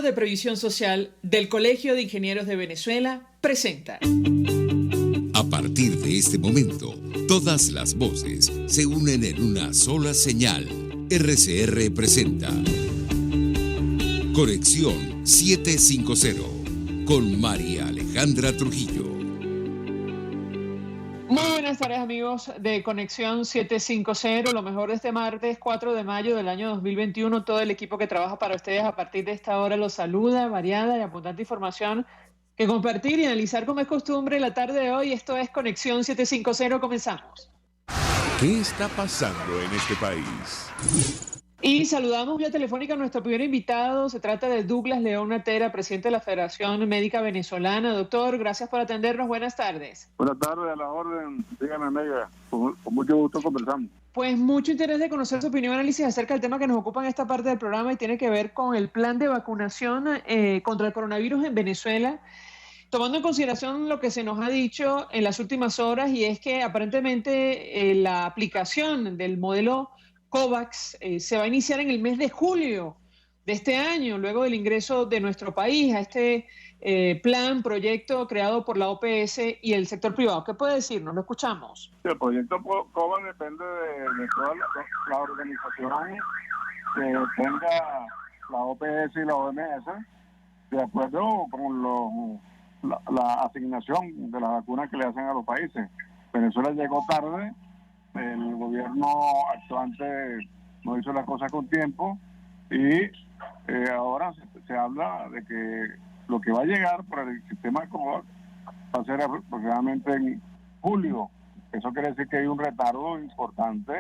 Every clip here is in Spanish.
Fondo de Previsión Social del Colegio de Ingenieros de Venezuela presenta. A partir de este momento, todas las voces se unen en una sola señal. RCR presenta Conexión 750 con María Alejandra Trujillo. Muy buenas tardes, amigos de Conexión 750, lo mejor de este martes 4 de mayo del año 2021. Todo el equipo que trabaja para ustedes a partir de esta hora los saluda, variada y abundante información que compartir y analizar como es costumbre la tarde de hoy. Esto es Conexión 750, comenzamos. ¿Qué está pasando en este país? Y saludamos vía telefónica a nuestro primer invitado. Se trata de Douglas León Natera, presidente de la Federación Médica Venezolana. Doctor, gracias por atendernos. Buenas tardes. Buenas tardes, a la orden. Dígame, Mega. Con mucho gusto conversamos. Pues mucho interés de conocer su opinión y análisis acerca del tema que nos ocupa en esta parte del programa y tiene que ver con el plan de vacunación contra el coronavirus en Venezuela. Tomando en consideración lo que se nos ha dicho en las últimas horas, y es que aparentemente la aplicación del modelo COVAX se va a iniciar en el mes de julio de este año, luego del ingreso de nuestro país a este proyecto creado por la OPS y el sector privado. ¿Qué puede decirnos? Lo escuchamos. El proyecto COVAX depende de todas las organizaciones que tenga la OPS y la OMS, de acuerdo con la asignación de las vacunas que le hacen a los países. Venezuela llegó tarde, el gobierno actuante no hizo las cosas con tiempo y ahora se habla de que lo que va a llegar por el sistema COVAX va a ser aproximadamente en julio. Eso quiere decir que hay un retardo importante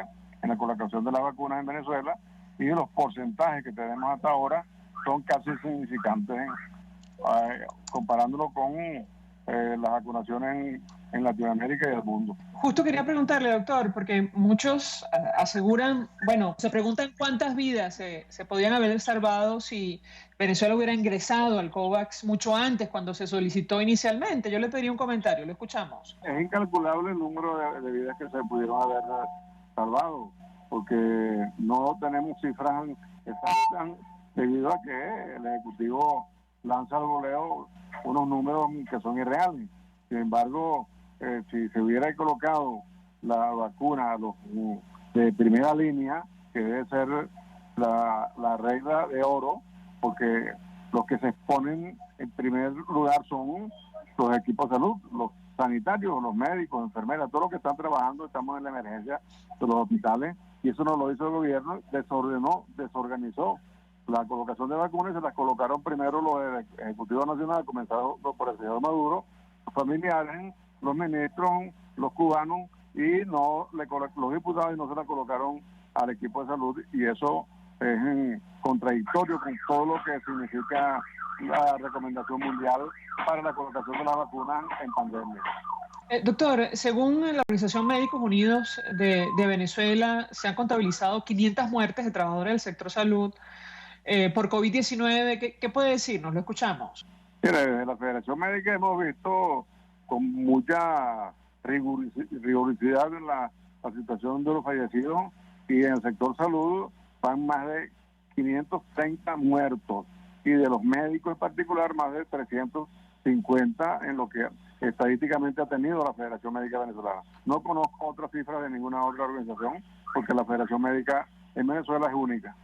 en la colocación de las vacunas en Venezuela y los porcentajes que tenemos hasta ahora son casi insignificantes comparándolo con las vacunaciones en Latinoamérica y el mundo. Justo quería preguntarle, doctor, porque muchos aseguran, se preguntan cuántas vidas se podían haber salvado si Venezuela hubiera ingresado al COVAX mucho antes, cuando se solicitó inicialmente. Yo le pediría un comentario, lo escuchamos. Es incalculable el número de vidas que se pudieron haber salvado, porque no tenemos cifras exactas debido a que el Ejecutivo lanza al voleo unos números que son irreales. Sin embargo, si se hubiera colocado la vacuna de primera línea, que debe ser la regla de oro, porque los que se exponen en primer lugar son los equipos de salud, los sanitarios, los médicos, enfermeras, todos los que están trabajando. Estamos en la emergencia de los hospitales y eso no lo hizo el gobierno, desorganizó la colocación de vacunas y se las colocaron primero los del Ejecutivo Nacional, comenzado por el señor Maduro, los familiares, los ministros, los cubanos, y los diputados, y no se las colocaron al equipo de salud, y eso es contradictorio con todo lo que significa la recomendación mundial para la colocación de las vacunas en pandemia. Doctor, según la Organización Médicos Unidos de Venezuela, se han contabilizado 500 muertes de trabajadores del sector salud por COVID-19. ¿Qué puede decirnos? Lo escuchamos. Mire, desde la Federación Médica hemos visto con mucha rigurosidad en la situación de los fallecidos, y en el sector salud van más de 530 muertos, y de los médicos en particular más de 350 en lo que estadísticamente ha tenido la Federación Médica Venezolana. No conozco otras cifras de ninguna otra organización, porque la Federación Médica en Venezuela es única.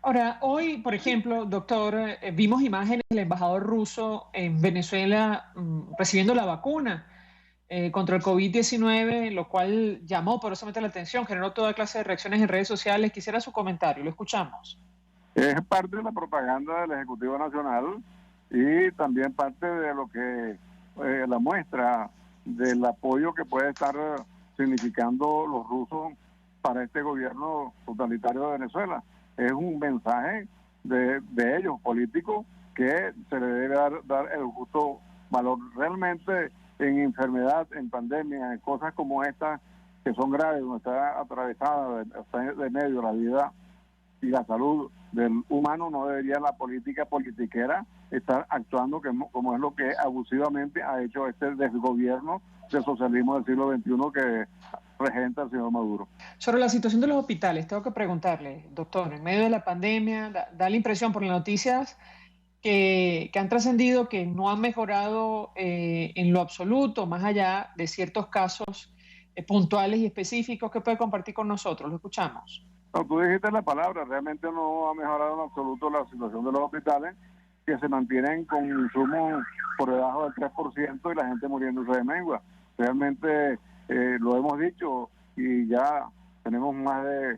Ahora, hoy, por ejemplo, doctor, vimos imágenes del embajador ruso en Venezuela recibiendo la vacuna contra el COVID-19, lo cual llamó poderosamente la atención, generó toda clase de reacciones en redes sociales. Quisiera su comentario, lo escuchamos. Es parte de la propaganda del Ejecutivo Nacional y también parte de lo que la muestra del apoyo que puede estar significando los rusos para este gobierno totalitario de Venezuela. Es un mensaje de ellos, políticos, que se le debe dar el justo valor. Realmente en enfermedad, en pandemia, en cosas como estas que son graves, donde está atravesada, está de medio la vida y la salud del humano, no debería la política politiquera estar actuando como es lo que abusivamente ha hecho este desgobierno del socialismo del siglo XXI que regenta el señor Maduro. Sobre la situación de los hospitales, tengo que preguntarle, doctor, en medio de la pandemia, da la impresión por las noticias que han trascendido, que no han mejorado en lo absoluto, más allá de ciertos casos puntuales y específicos que puede compartir con nosotros? Lo escuchamos. No, tú dijiste la palabra, realmente no ha mejorado en absoluto la situación de los hospitales, que se mantienen con insumos por debajo del 3% y la gente muriéndose de mengua. Realmente lo hemos dicho y ya tenemos más de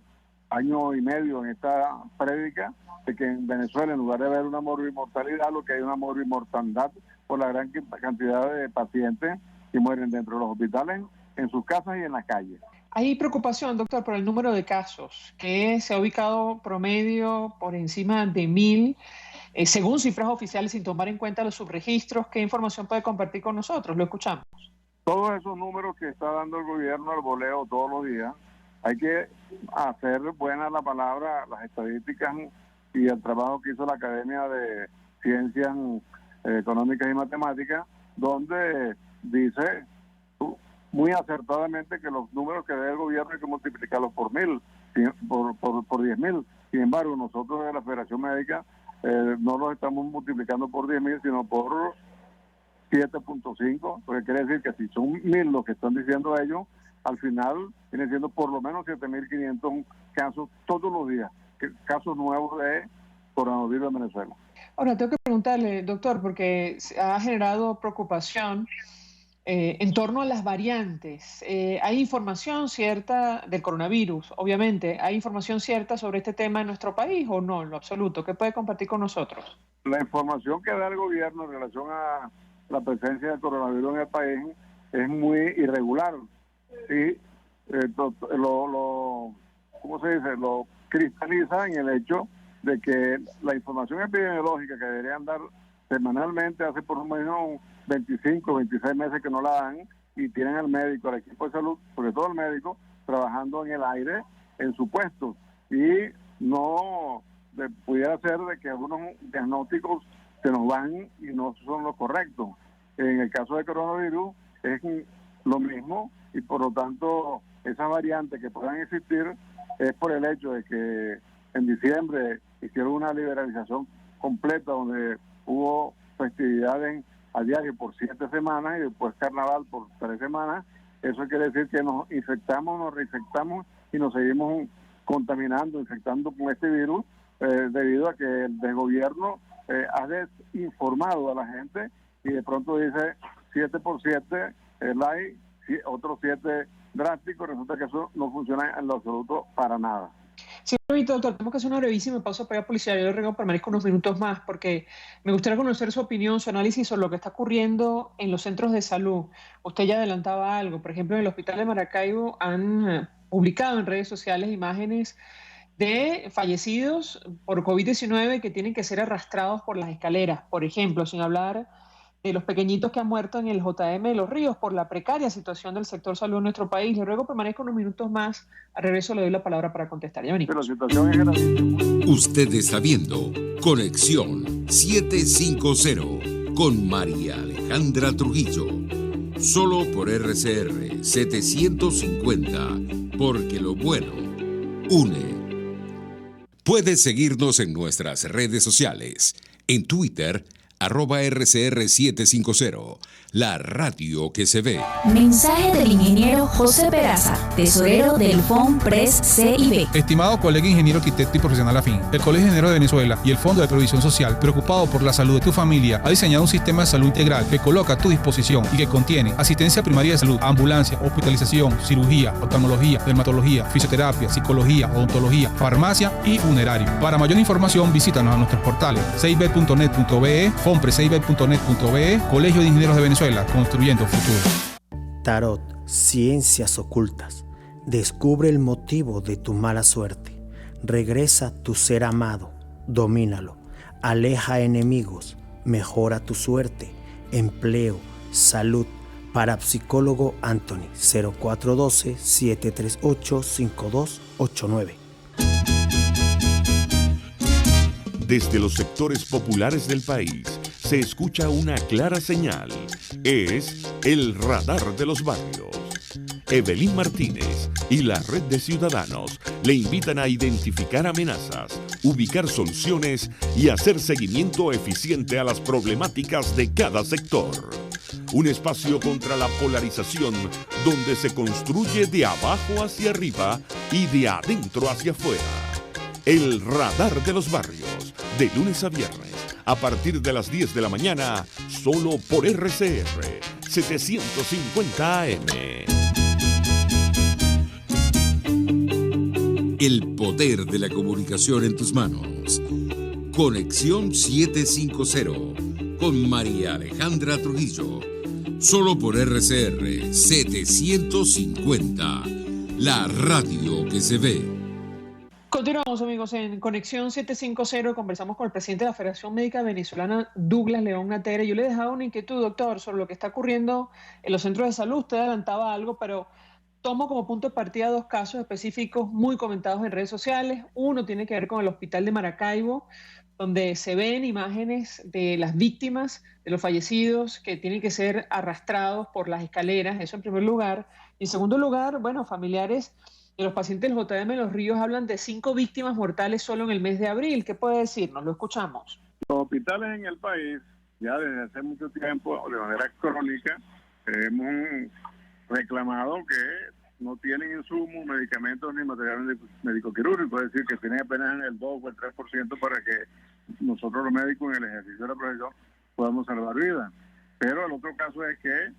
año y medio en esta prédica de que en Venezuela, en lugar de haber una morbimortalidad, lo que hay es una morbimortandad por la gran cantidad de pacientes que mueren dentro de los hospitales, en sus casas y en las calles. Hay preocupación, doctor, por el número de casos, que se ha ubicado promedio por encima de 1.000, según cifras oficiales, sin tomar en cuenta los subregistros. ¿Qué información puede compartir con nosotros? Lo escuchamos. Todos esos números que está dando el gobierno al voleo todos los días, hay que hacer buena la palabra, las estadísticas y el trabajo que hizo la Academia de Ciencias Económicas y Matemáticas, donde dice muy acertadamente que los números que da el gobierno hay que multiplicarlos por 1.000, por 10.000. Sin embargo, nosotros de la Federación Médica no los estamos multiplicando por 10.000, sino por 7.5, porque quiere decir que si son 1.000 los que están diciendo ellos, al final viene siendo por lo menos 7.500 casos todos los días, casos nuevos de coronavirus en Venezuela. Ahora, tengo que preguntarle, doctor, porque ha generado preocupación en torno a las variantes. ¿Hay información cierta del coronavirus? Obviamente, ¿hay información cierta sobre este tema en nuestro país o no, en lo absoluto? ¿Qué puede compartir con nosotros? La información que da el gobierno en relación a la presencia del coronavirus en el país es muy irregular. Y ¿cómo se dice? Lo cristaliza en el hecho de que la información epidemiológica que deberían dar semanalmente hace por lo menos 25, 26 meses que no la dan, y tienen al médico, al equipo de salud, sobre todo al médico, trabajando en el aire en su puesto, y no pudiera ser de que algunos diagnósticos se nos van y no son los correctos. En el caso de coronavirus es lo mismo, y por lo tanto esas variantes que puedan existir es por el hecho de que en diciembre hicieron una liberalización completa donde hubo festividades a diario por 7 semanas y después carnaval por 3 semanas. Eso quiere decir que nos infectamos, nos reinfectamos y nos seguimos contaminando, infectando con este virus debido a que el gobierno ha desinformado a la gente y de pronto dice 7 por 7 light, otros 7 drásticos. Resulta que eso no funciona en lo absoluto para nada. Sí, doctor, tenemos que hacer una brevísima pausa para ir a publicidad. Yo le ruego permanezca unos minutos más porque me gustaría conocer su opinión, su análisis sobre lo que está ocurriendo en los centros de salud. Usted ya adelantaba algo. Por ejemplo, en el hospital de Maracaibo han publicado en redes sociales imágenes de fallecidos por COVID-19 que tienen que ser arrastrados por las escaleras, por ejemplo, sin hablar de los pequeñitos que han muerto en el JM de Los Ríos por la precaria situación del sector salud en nuestro país. Le ruego permanezca unos minutos más. Al regreso le doy la palabra para contestar. Ya venimos. Pero la situación es gravísima. Usted está viendo Conexión 750 con María Alejandra Trujillo. Solo por RCR 750, porque lo bueno une. Puedes seguirnos en nuestras redes sociales. En Twitter, @RCR750, la radio que se ve. Mensaje del ingeniero José Peraza, tesorero del FONPRES CIB. Estimado colega ingeniero, arquitecto y profesional afín, el Colegio de Ingenieros de Venezuela y el Fondo de Previsión Social, preocupado por la salud de tu familia, ha diseñado un sistema de salud integral que coloca a tu disposición y que contiene asistencia primaria de salud, ambulancia, hospitalización, cirugía, oftalmología, dermatología, fisioterapia, psicología, odontología, farmacia y funerario. Para mayor información, visítanos a nuestros portales cib.net.be, fonprescib.net.be, Colegio de Ingenieros de Venezuela, construyendo futuro. Tarot, ciencias ocultas. Descubre el motivo de tu mala suerte. Regresa tu ser amado, domínalo. Aleja enemigos, mejora tu suerte. Empleo, salud. Parapsicólogo Anthony, 0412-738-5289. Desde los sectores populares del país se escucha una clara señal. Es el radar de los barrios. Evelyn Martínez y la red de ciudadanos le invitan a identificar amenazas, ubicar soluciones y hacer seguimiento eficiente a las problemáticas de cada sector. Un espacio contra la polarización donde se construye de abajo hacia arriba y de adentro hacia afuera. El Radar de los Barrios, de lunes a viernes, a partir de las 10 de la mañana, solo por RCR 750 AM. El poder de la comunicación en tus manos. Conexión 750 con María Alejandra Trujillo. Solo por RCR 750. La radio que se ve. Continuamos, amigos, en Conexión 750. Conversamos con el presidente de la Federación Médica Venezolana, Douglas León Natera. Yo le he dejado una inquietud, doctor, sobre lo que está ocurriendo en los centros de salud. Usted adelantaba algo, pero tomo como punto de partida dos casos específicos muy comentados en redes sociales. Uno tiene que ver con el hospital de Maracaibo, donde se ven imágenes de las víctimas, de los fallecidos, que tienen que ser arrastrados por las escaleras, eso en primer lugar. Y en segundo lugar, bueno, familiares de los pacientes del JM Los Ríos hablan de 5 víctimas mortales solo en el mes de abril. ¿Qué puede decirnos? Lo escuchamos. Los hospitales en el país, ya desde hace mucho tiempo, de manera crónica, hemos reclamado que no tienen insumos, medicamentos ni material médico-quirúrgico, es decir, que tienen apenas el 2 o el 3% para que nosotros los médicos en el ejercicio de la profesión podamos salvar vidas. Pero el otro caso es que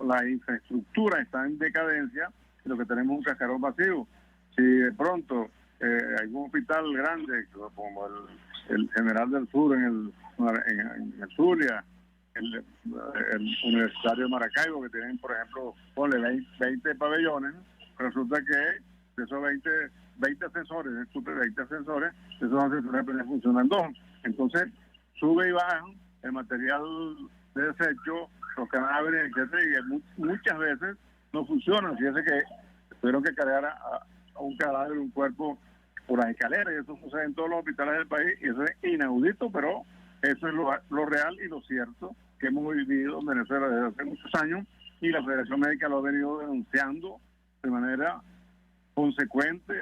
la infraestructura está en decadencia y lo que tenemos es un cascarón vacío. Si de pronto hay un hospital grande como el General del Sur en el Zulia, el Universitario de Maracaibo, que tienen, por ejemplo, ponle 20 pabellones, resulta que de esos 20 ascensores, esos ascensores apenas funcionan 2. Entonces, sube y baja el material de desecho, los cadáveres, etcétera, y muchas veces no funcionan. Fíjese que tuvieron que cargar a un cadáver, un cuerpo, por las escaleras, y eso sucede en todos los hospitales del país, y eso es inaudito, pero eso es lo real y lo cierto que hemos vivido en Venezuela desde hace muchos años, y la Federación Médica lo ha venido denunciando de manera consecuente,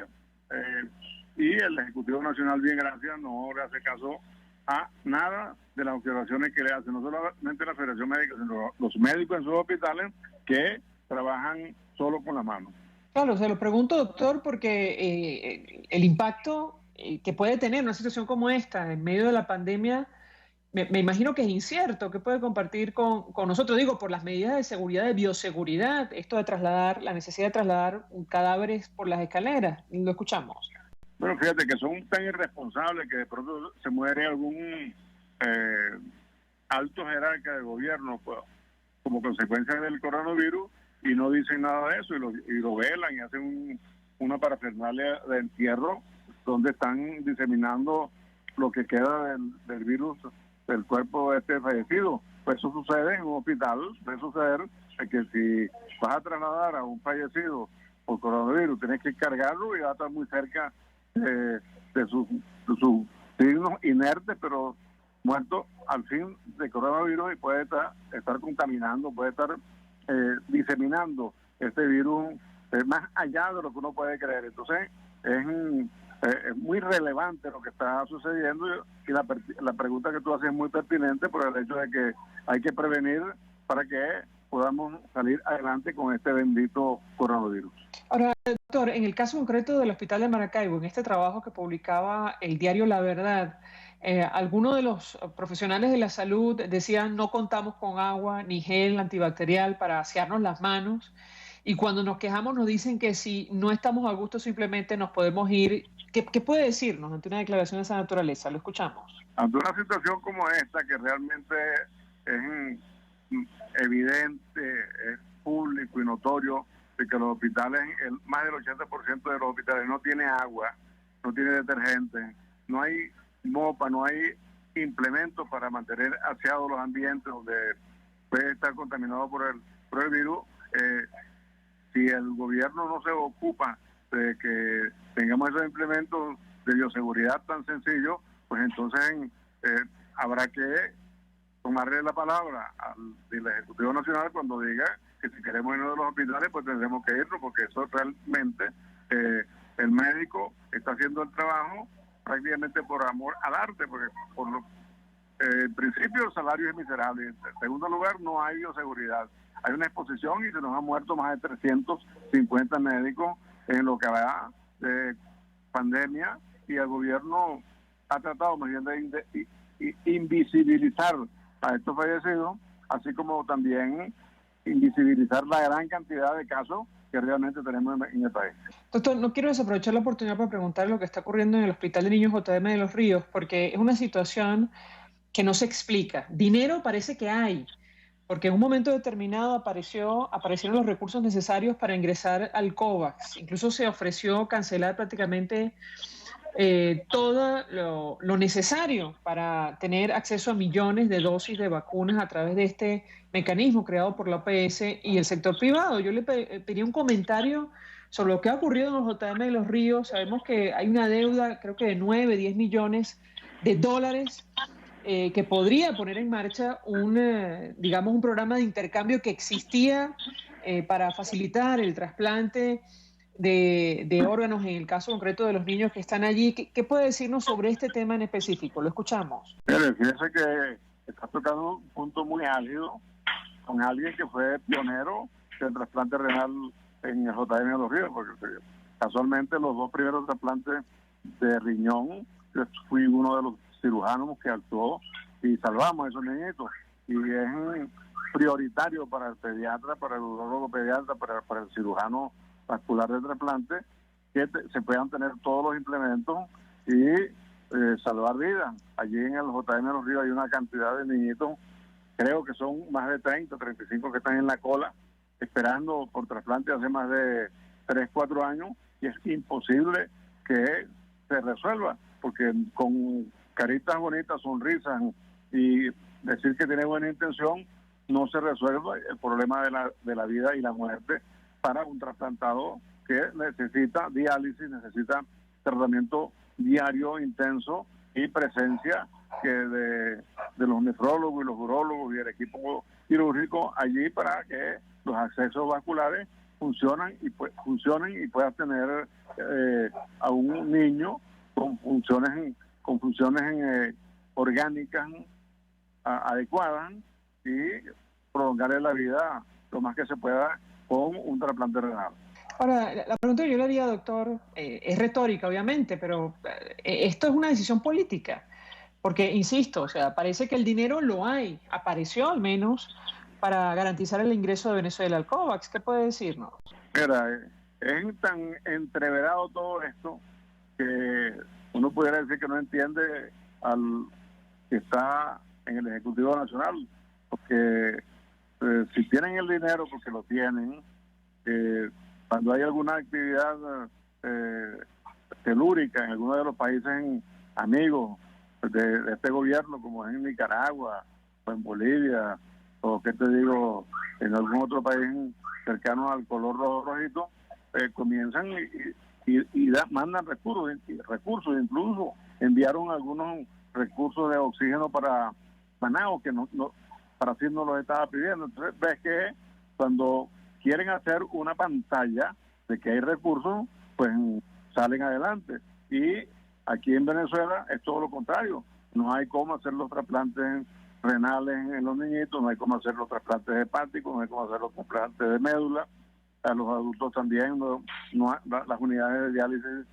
y el Ejecutivo Nacional, bien gracias, no le hace caso a nada de las observaciones que le hacen, no solamente la Federación Médica, sino los médicos en sus hospitales que trabajan solo con la mano. Claro, se lo pregunto, doctor, porque el impacto que puede tener una situación como esta en medio de la pandemia, me imagino que es incierto. ¿Qué puede compartir con nosotros? Digo, por las medidas de seguridad, de bioseguridad, esto de trasladar, la necesidad de trasladar cadáveres por las escaleras. Lo escuchamos. Bueno, fíjate que son tan irresponsables que de pronto se muere algún alto jerarca de gobierno como consecuencia del coronavirus, y no dicen nada de eso, y lo velan y hacen una parafernalia de entierro donde están diseminando lo que queda del virus del cuerpo de este fallecido. Pues eso sucede en un hospital, puede suceder que si vas a trasladar a un fallecido por coronavirus, tienes que cargarlo y va a estar muy cerca de sus signos inertes, pero muerto al fin de coronavirus, y puede estar contaminando, puede estar diseminando este virus más allá de lo que uno puede creer. Entonces es muy relevante lo que está sucediendo, y la pregunta que tú haces es muy pertinente por el hecho de que hay que prevenir para que podamos salir adelante con este bendito coronavirus. Ahora, doctor, en el caso concreto del Hospital de Maracaibo, en este trabajo que publicaba el diario La Verdad, algunos de los profesionales de la salud decían: no contamos con agua ni gel antibacterial para asearnos las manos, y cuando nos quejamos nos dicen que si no estamos a gusto simplemente nos podemos ir. ¿Qué puede decirnos ante una declaración de esa naturaleza? Lo escuchamos. Ante una situación como esta, que realmente es evidente, es público y notorio, de que los hospitales, más del 80% de los hospitales no tiene agua, no tiene detergente, no hay mopa, no hay implementos para mantener aseados los ambientes donde puede estar contaminado por el virus. Si el gobierno no se ocupa de que tengamos esos implementos de bioseguridad tan sencillos, pues entonces habrá que tomarle la palabra al Ejecutivo Nacional cuando diga que si queremos irnos de los hospitales, pues tendremos que irnos, porque eso realmente el médico está haciendo el trabajo, prácticamente por amor al arte, porque en principio el salario es miserable. En segundo lugar, no hay bioseguridad. Hay una exposición y se nos han muerto más de 350 médicos en lo que va de pandemia, y el gobierno ha tratado más bien de invisibilizar a estos fallecidos, así como también invisibilizar la gran cantidad de casos que realmente tenemos en el país. Doctor, no quiero desaprovechar la oportunidad para preguntar lo que está ocurriendo en el Hospital de Niños JM de Los Ríos, porque es una situación que no se explica. Dinero parece que hay, porque en un momento determinado aparecieron los recursos necesarios para ingresar al COVAX. Incluso se ofreció cancelar prácticamente todo lo necesario para tener acceso a millones de dosis de vacunas a través de este mecanismo creado por la OPS y el sector privado. Yo le pedí un comentario sobre lo que ha ocurrido en los JM de Los Ríos. Sabemos que hay una deuda, creo que de 9-10 millones de dólares, que podría poner en marcha un programa de intercambio que existía para facilitar el trasplante de órganos en el caso concreto de los niños que están allí. ¿Qué puede decirnos sobre este tema en específico? Lo escuchamos. Fíjese que está tocando un punto muy álgido con alguien que fue pionero del trasplante renal en el JM de Los Ríos, porque casualmente los 2 primeros trasplantes de riñón, yo fui uno de los cirujanos que actuó y salvamos a esos niñitos, y es prioritario para el pediatra, para el urólogo pediatra, para el cirujano vascular de trasplante, que se puedan tener todos los implementos y salvar vidas. Allí en el JM de Los Ríos hay una cantidad de niñitos, creo que son más de 35 que están en la cola esperando por trasplante hace más de 3-4 años, y es imposible que se resuelva, porque con caritas bonitas, sonrisas y decir que tiene buena intención, no se resuelve el problema de la vida y la muerte para un trasplantado que necesita diálisis, necesita tratamiento diario, intenso, y presencia de los nefrólogos y los urólogos y el equipo quirúrgico allí para que los accesos vasculares funcionen y puedas tener a un niño con funciones orgánicas adecuadas y prolongarle la vida lo más que se pueda con un trasplante renal. Ahora, la pregunta que yo le haría, doctor, es retórica, obviamente, pero esto es una decisión política, porque, insisto, o sea, parece que el dinero lo hay, apareció al menos para garantizar el ingreso de Venezuela al COVAX. ¿Qué puede decirnos? Mira, es tan entreverado todo esto que uno pudiera decir que no entiende al que está en el Ejecutivo Nacional, porque si tienen el dinero, porque lo tienen, cuando hay alguna actividad telúrica en alguno de los países amigos de este gobierno, como es en Nicaragua o en Bolivia, o qué te digo, en algún otro país cercano al color rojito, comienzan y mandan recursos, incluso enviaron algunos recursos de oxígeno para Manao, que no para así no los estaba pidiendo. Entonces ves que cuando quieren hacer una pantalla de que hay recursos, pues salen adelante. Y aquí en Venezuela es todo lo contrario. No hay cómo hacer los trasplantes renales en los niñitos, no hay cómo hacer los trasplantes hepáticos, no hay cómo hacer los trasplantes de médula. A los adultos también, las unidades de diálisis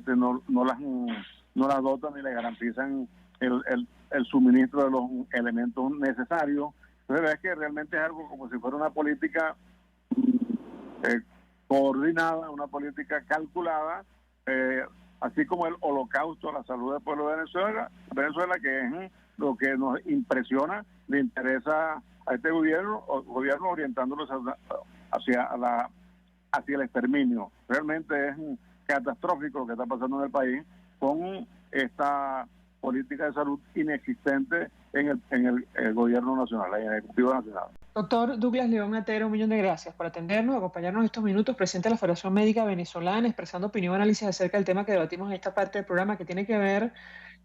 no las dotan ni le garantizan el suministro de los elementos necesarios. Entonces ves que realmente es algo como si fuera una política coordinada, una política calculada, así como el holocausto a la salud del pueblo de Venezuela, que es lo que nos impresiona, le interesa a este gobierno orientándolos hacia el exterminio. Realmente es catastrófico lo que está pasando en el país con esta política de salud inexistente en el gobierno nacional, en el Ejecutivo Nacional. Doctor Douglas León Atero, un millón de gracias por atendernos, acompañarnos estos minutos. Presidente de la Federación Médica Venezolana, expresando opinión y análisis acerca del tema que debatimos en esta parte del programa, que tiene que ver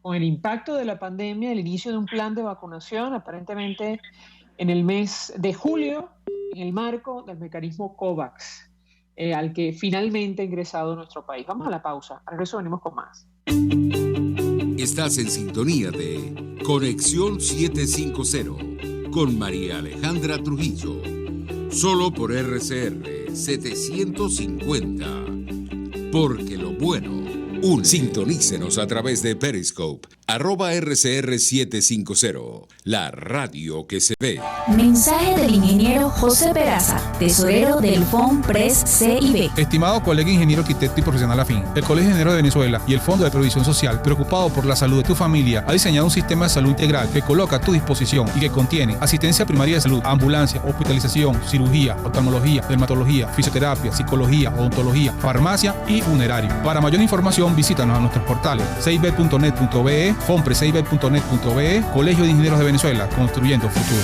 con el impacto de la pandemia, el inicio de un plan de vacunación, aparentemente en el mes de julio, en el marco del mecanismo COVAX, al que finalmente ha ingresado nuestro país. Vamos a la pausa. Al regreso venimos con más. Estás en sintonía de Conexión 750 con María Alejandra Trujillo. Solo por RCR 750. Porque lo bueno une. Sintonícenos a través de Periscope, @RCR750, la radio que se ve. Mensaje del ingeniero José Peraza, tesorero del FOMPRES CIB. Estimado colega ingeniero, arquitecto y profesional afín, el Colegio de Ingenieros de Venezuela y el Fondo de Previsión Social, preocupado por la salud de tu familia, ha diseñado un sistema de salud integral que coloca a tu disposición y que contiene asistencia primaria de salud, ambulancia, hospitalización, cirugía, oftalmología, dermatología, fisioterapia, psicología, odontología, farmacia y funerario. Para mayor información, visítanos a nuestros portales cib.net.be, fomprescib.net.be, Colegio de Ingenieros de Venezuela, construyendo futuro.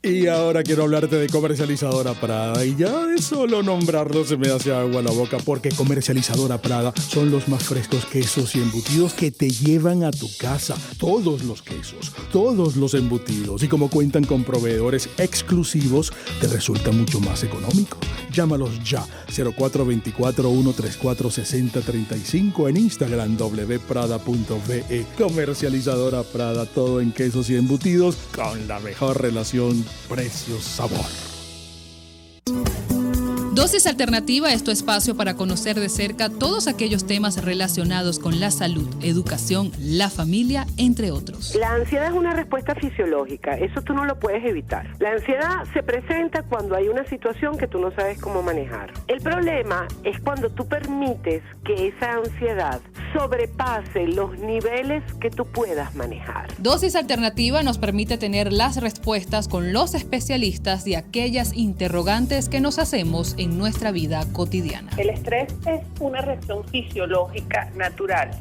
Y ahora quiero hablarte de Comercializadora Prada, y ya de solo nombrarlo se me hace agua la boca, porque Comercializadora Prada son los más frescos quesos y embutidos que te llevan a tu casa. Todos los quesos, todos los embutidos, y como cuentan con proveedores exclusivos, te resulta mucho más económico. Llámalos ya, 0424-134-6035, en Instagram wprada.ve. Comercializadora Prada, todo en quesos y embutidos con la mejor relación precio-sabor. Dosis Alternativa es tu espacio para conocer de cerca todos aquellos temas relacionados con la salud, educación, la familia, entre otros. La ansiedad es una respuesta fisiológica, eso tú no lo puedes evitar. La ansiedad se presenta cuando hay una situación que tú no sabes cómo manejar. El problema es cuando tú permites que esa ansiedad sobrepase los niveles que tú puedas manejar. Dosis Alternativa nos permite tener las respuestas con los especialistas de aquellas interrogantes que nos hacemos en nuestra vida cotidiana. El estrés es una reacción fisiológica natural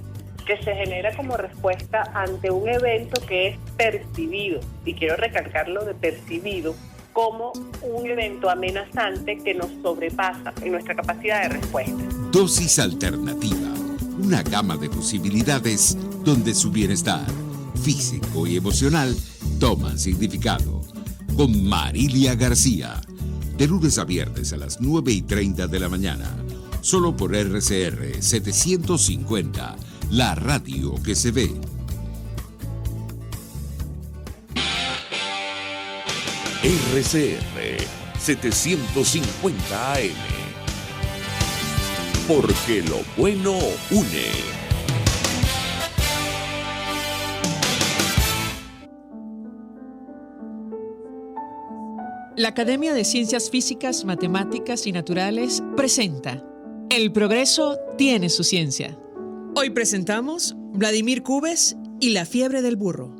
que se genera como respuesta ante un evento que es percibido, y quiero recalcarlo de percibido, como un evento amenazante que nos sobrepasa en nuestra capacidad de respuesta. Dosis Alternativa, una gama de posibilidades donde su bienestar físico y emocional toman significado. Con Marilia García, de lunes a viernes a las 9:30 de la mañana, solo por RCR 750, la radio que se ve. RCR 750 AM. Porque lo bueno une. La Academia de Ciencias Físicas, Matemáticas y Naturales presenta El progreso tiene su ciencia. Hoy presentamos Vladimir Cubes y la fiebre del burro.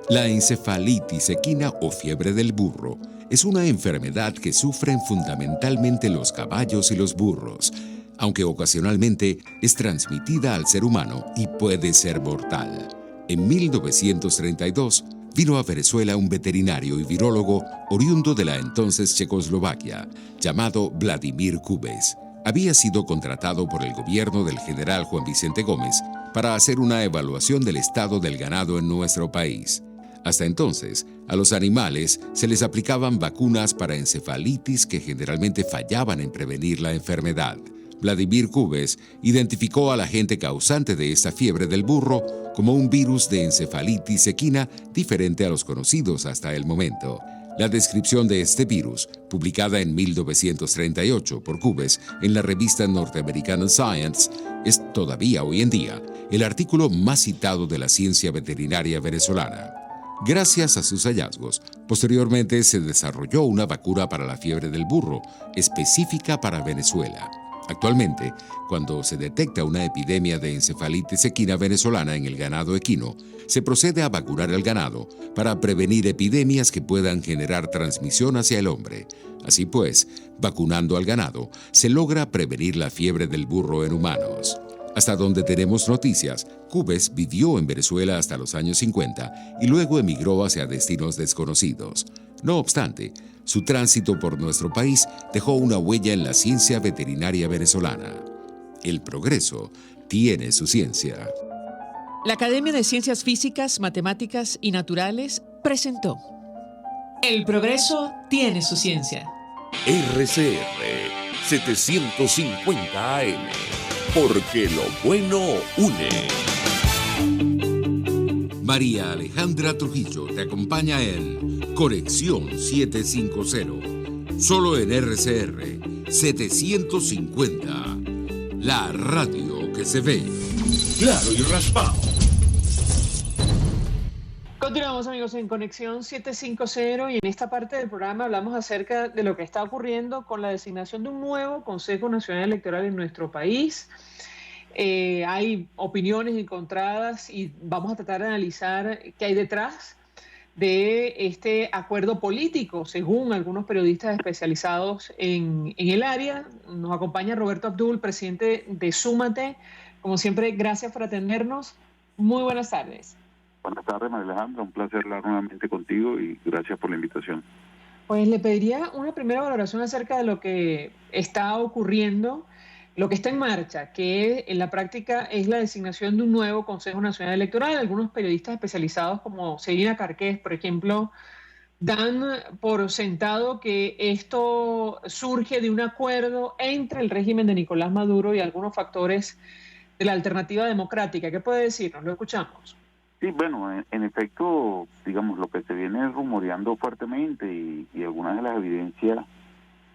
La encefalitis equina o fiebre del burro es una enfermedad que sufren fundamentalmente los caballos y los burros, aunque ocasionalmente es transmitida al ser humano y puede ser mortal. En 1932, vino a Venezuela un veterinario y virólogo oriundo de la entonces Checoslovaquia, llamado Vladimir Cubes. Había sido contratado por el gobierno del general Juan Vicente Gómez para hacer una evaluación del estado del ganado en nuestro país. Hasta entonces, a los animales se les aplicaban vacunas para encefalitis que generalmente fallaban en prevenir la enfermedad. Vladimir Cubes identificó al agente causante de esta fiebre del burro como un virus de encefalitis equina diferente a los conocidos hasta el momento. La descripción de este virus, publicada en 1938 por Cubes en la revista norteamericana Science, es todavía hoy en día el artículo más citado de la ciencia veterinaria venezolana. Gracias a sus hallazgos, posteriormente se desarrolló una vacuna para la fiebre del burro, específica para Venezuela. Actualmente, cuando se detecta una epidemia de encefalitis equina venezolana en el ganado equino, se procede a vacunar al ganado para prevenir epidemias que puedan generar transmisión hacia el hombre. Así pues, vacunando al ganado, se logra prevenir la fiebre del burro en humanos. Hasta donde tenemos noticias, Cubes vivió en Venezuela hasta los años 50 y luego emigró hacia destinos desconocidos. No obstante, su tránsito por nuestro país dejó una huella en la ciencia veterinaria venezolana. El progreso tiene su ciencia. La Academia de Ciencias Físicas, Matemáticas y Naturales presentó El progreso tiene su ciencia. RCR 750 AM. Porque lo bueno une. María Alejandra Trujillo te acompaña en Conexión 750, solo en RCR 750, la radio que se ve. Claro y raspado. Continuamos, amigos, en Conexión 750 y en esta parte del programa hablamos acerca de lo que está ocurriendo con la designación de un nuevo Consejo Nacional Electoral en nuestro país. Hay opiniones encontradas y vamos a tratar de analizar qué hay detrás de este acuerdo político, según algunos periodistas especializados en el área. Nos acompaña Roberto Abdul, presidente de Súmate. Como siempre, gracias por atendernos. Muy buenas tardes. Buenas tardes, María Alejandra. Un placer hablar nuevamente contigo y gracias por la invitación. Pues le pediría una primera valoración acerca de lo que está ocurriendo, lo que está en marcha, que en la práctica es la designación de un nuevo Consejo Nacional Electoral. Algunos periodistas especializados como Selina Carqués, por ejemplo, dan por sentado que esto surge de un acuerdo entre el régimen de Nicolás Maduro y algunos factores de la alternativa democrática. ¿Qué puede decirnos? Lo escuchamos. Sí, bueno, en efecto, digamos, lo que se viene rumoreando fuertemente y algunas de las evidencias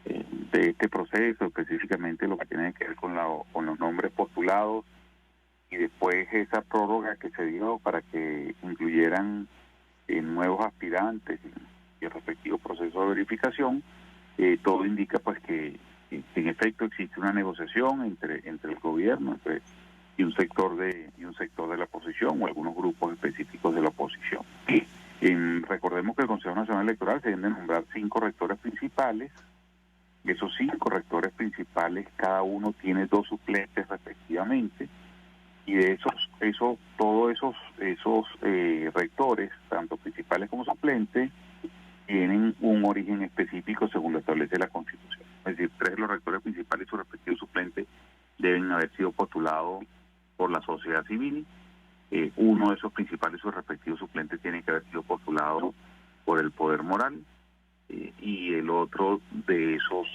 de este proceso, específicamente lo que tiene que ver con los nombres postulados y después esa prórroga que se dio para que incluyeran nuevos aspirantes y el respectivo proceso de verificación, todo indica pues que en efecto existe una negociación entre el gobierno y un sector de la oposición o algunos grupos específicos de la oposición. Recordemos que el Consejo Nacional Electoral se deben de nombrar 5 rectores principales. Esos 5 rectores principales, cada uno tiene 2 suplentes respectivamente, y de todos esos rectores, tanto principales como suplentes, tienen un origen específico según lo establece la Constitución. Es decir, 3 de los rectores principales y sus respectivos suplentes deben haber sido postulados por la sociedad civil. Uno de esos principales y sus respectivos suplentes tiene que haber sido postulado por el poder moral, y el otro de esos